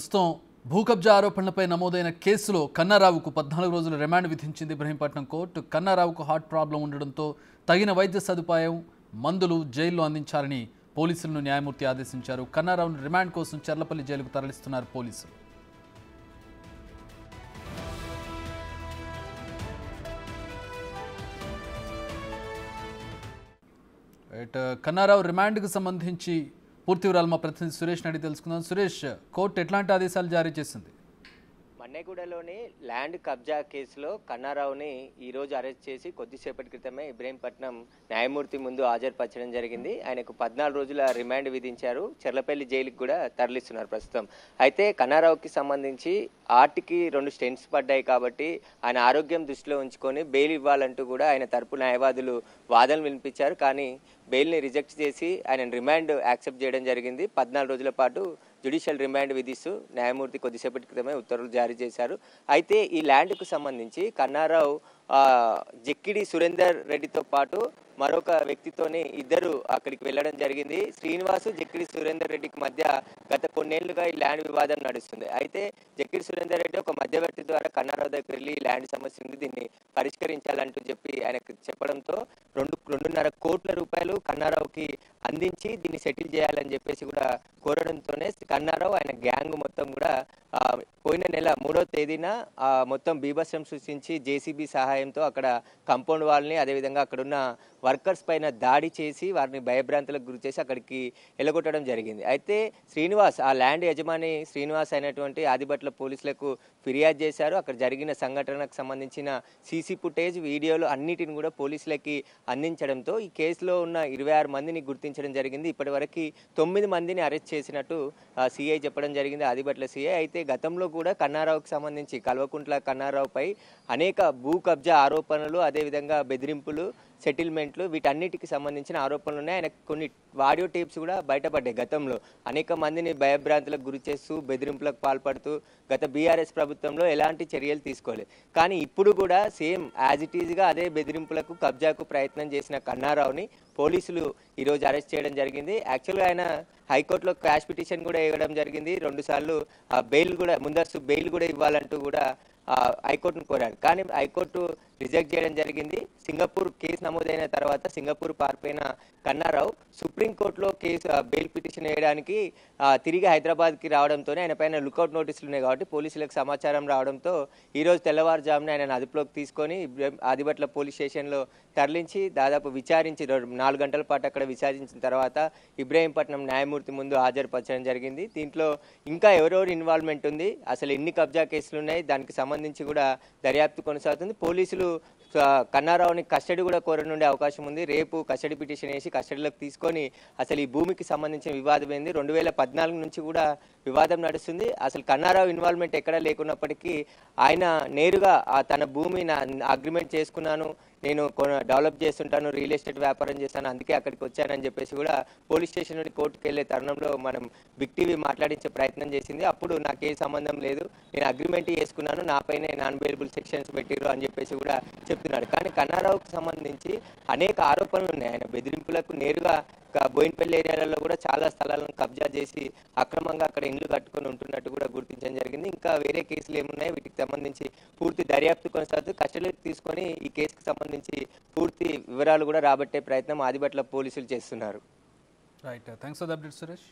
ప్రస్తుతం భూ కబ్జా ఆరోపణలపై నమోదైన కేసులో కన్నారావుకు 14 రోజుల రిమాండ్ విధించింది ఇబ్రహీంపట్నం కోర్టు. కన్నారావుకు హార్ట్ ప్రాబ్లం ఉండడంతో తగిన వైద్య సదుపాయం, మందులు జైల్లో అందించాలని పోలీసులను న్యాయమూర్తి ఆదేశించారు. కన్నారావును రిమాండ్ కోసం చర్లపల్లి జైలుకు తరలిస్తున్నారు పోలీసులు. కన్నారావు రిమాండ్కు సంబంధించి పూర్తి వివరాలు మా ప్రతినిధి సురేష్ అడిగి తెలుసుకుందాం. సురేష్, కోర్టు ఎట్లాంటి ఆదేశాలు జారీ చేసింది? మన్నెగూడలోని ల్యాండ్ కబ్జా కేసులో కన్నారావుని ఈరోజు అరెస్ట్ చేసి కొద్దిసేపటి క్రితమే ఇబ్రహీంపట్నం న్యాయమూర్తి ముందు హాజరుపరచడం జరిగింది. ఆయనకు 14 రోజుల రిమాండ్ విధించారు. చెర్లపల్లి జైలుకి కూడా తరలిస్తున్నారు ప్రస్తుతం. అయితే కన్నారావుకి సంబంధించి ఆర్ట్కి 2 స్టెంట్స్ పడ్డాయి కాబట్టి ఆయన ఆరోగ్యం దృష్టిలో ఉంచుకొని బెయిల్ ఇవ్వాలంటూ కూడా ఆయన తరపు న్యాయవాదులు వాదనలు వినిపించారు. కానీ బెయిల్ని రిజెక్ట్ చేసి ఆయన రిమాండ్ యాక్సెప్ట్ చేయడం జరిగింది. 14 రోజుల పాటు జ్యుడిషియల్ రిమాండ్ విధిస్తూ న్యాయమూర్తి కొద్దిసేపటి క్రితమే ఉత్తర్వులు జారీ చేశారు. అయితే ఈ ల్యాండ్కు సంబంధించి కన్నారావు జక్కిడి సురేందర్ రెడ్డితో పాటు మరొక వ్యక్తితోని ఇద్దరు అక్కడికి వెళ్ళడం జరిగింది. శ్రీనివాసు జక్కిడి సురేందర్ రెడ్డికి మధ్య గత కొన్నేళ్లుగా ఈ ల్యాండ్ వివాదం నడుస్తుంది. అయితే జక్కిడి సురేందర్ రెడ్డి ఒక మధ్యవర్తి ద్వారా కన్నారావు దగ్గర వెళ్ళి ల్యాండ్ సమస్య ఉంది, దీన్ని పరిష్కరించాలంటూ చెప్పి ఆయనకు చెప్పడంతో 2.5 కోట్ల రూపాయలు కన్నారావుకి అందించి దీన్ని సెటిల్ చేయాలని చెప్పేసి కూడా కోరడంతోనే కన్నారావు ఆయన గ్యాంగ్ మొత్తం కూడా పోయిన నెల 3వ తేదీన మొత్తం బీభత్సం సృష్టించి జేసీబీ సహాయంతో అక్కడ కాంపౌండ్ వాల్ని అదేవిధంగా అక్కడున్న వర్కర్స్ పైన దాడి చేసి వారిని భయభ్రాంతులకు గురి చేసి అక్కడికి ఎలగొట్టడం జరిగింది. అయితే శ్రీనివాస్, ఆ ల్యాండ్ యజమాని శ్రీనివాస్ అయినటువంటి ఆదిబట్ల పోలీసులకు ఫిర్యాదు చేశారు. అక్కడ జరిగిన సంఘటనకు సంబంధించిన సీసీ ఫుటేజ్, వీడియోలు అన్నిటిని కూడా పోలీసులకి అందించడంతో ఈ కేసులో ఉన్న 26 మందిని గుర్తించడం జరిగింది. ఇప్పటివరకు 9 మందిని అరెస్ట్ చేసినట్టు సిఐ చెప్పడం జరిగింది, ఆదిబట్ల సిఐ. అయితే గతంలో కూడా కన్నారావుకి సంబంధించి కల్వకుంట్ల కన్నారావుపై అనేక భూ కబ్జా ఆరోపణలు, అదేవిధంగా బెదిరింపులు, సెటిల్మెంట్లు, వీటన్నిటికి సంబంధించిన ఆరోపణలు ఉన్నాయి. ఆయన కొన్ని ఆడియో టేప్స్ కూడా బయటపడ్డాయి. గతంలో అనేక మందిని భయభ్రాంతులకు గురి చేస్తూ బెదిరింపులకు పాల్పడుతూ గత బీఆర్ఎస్ ప్రభుత్వంలో ఎలాంటి చర్యలు తీసుకోలేదు. కానీ ఇప్పుడు కూడా సేమ్ యాజ్ ఇట్ ఈజ్గా అదే బెదిరింపులకు, కబ్జాకు ప్రయత్నం చేసిన కన్నారావుని పోలీసులు ఈరోజు అరెస్ట్ చేయడం జరిగింది. యాక్చువల్గా ఆయన హైకోర్టులో క్యాష్ పిటిషన్ కూడా ఇవ్వడం జరిగింది. 2 సార్లు బెయిల్ కూడా, ముందస్తు బెయిల్ కూడా ఇవ్వాలంటూ కూడా హైకోర్టును కోరారు. కానీ హైకోర్టు రిజెక్ట్ చేయడం జరిగింది. సింగపూర్ కేసు నమోదైన తర్వాత సింగపూర్ పారిపోయిన కన్నారావు సుప్రీంకోర్టులో కేసు బెయిల్ పిటిషన్ వేయడానికి తిరిగి హైదరాబాద్కి రావడంతోనే ఆయన పైన లుకౌట్ నోటీసులు ఉన్నాయి కాబట్టి పోలీసులకు సమాచారం రావడంతో ఈరోజు తెల్లవారుజామున ఆయన అదుపులోకి తీసుకొని ఆదిబట్ల పోలీస్ స్టేషన్లో తరలించి దాదాపు విచారించి 4 గంటల పాటు అక్కడ విచారించిన తర్వాత ఇబ్రహీంపట్నం న్యాయమూర్తి ముందు హాజరుపరచడం జరిగింది. దీంట్లో ఇంకా ఎవరెవరు ఇన్వాల్వ్మెంట్ ఉంది, అసలు ఎన్ని కబ్జా కేసులు ఉన్నాయి, దానికి సంబంధించి కూడా దర్యాప్తు కొనసాగుతుంది. పోలీసులు కన్నారావుని కస్టడీ కూడా కోరనుండే అవకాశం ఉంది. రేపు కస్టడీ పిటిషన్ వేసి కస్టడీలోకి తీసుకొని అసలు ఈ భూమికి సంబంధించిన వివాదం ఏంది, 2014 నుంచి కూడా వివాదం నడుస్తుంది. అసలు కన్నారావు ఇన్వాల్వ్మెంట్ ఎక్కడా లేకున్నప్పటికీ ఆయన నేరుగా తన భూమిని అగ్రిమెంట్ చేసుకున్నాను, నేను డెవలప్ చేస్తుంటాను, రియల్ ఎస్టేట్ వ్యాపారం చేస్తాను, అందుకే అక్కడికి వచ్చానని చెప్పేసి కూడా పోలీస్ స్టేషన్ నుండి కోర్టుకు వెళ్లే తరుణంలో మనం బిగ్ టీవీ మాట్లాడించే ప్రయత్నం చేసింది. అప్పుడు నాకే సంబంధం లేదు, నేను అగ్రిమెంట్ చేసుకున్నాను, నాపైనే నాన్ బెయిలబుల్ సెక్షన్స్ పెట్టిరు అని చెప్పేసి కూడా చెప్తున్నాడు. కానీ కన్నారావుకు సంబంధించి అనేక ఆరోపణలు ఉన్నాయి. ఆయన బెదిరింపులకు నేరుగా బోయిన్పల్లి ఏరియాలలో కూడా చాలా స్థలాలను కబ్జా చేసి అక్రమంగా అక్కడ ఇండ్లు కట్టుకొని ఉంటున్నట్టు కూడా గుర్తించడం జరిగింది. ఇంకా వేరే కేసులు ఏమున్నాయి, వీటికి సంబంధించి పూర్తి దర్యాప్తు కొనసాగుతూ కస్టడీకి తీసుకొని ఈ కేసుకు సంబంధించి పూర్తి వివరాలు కూడా రాబట్టే ప్రయత్నం ఆదిబట్ల పోలీసులు చేస్తున్నారు. Right, thanks for the update Suresh.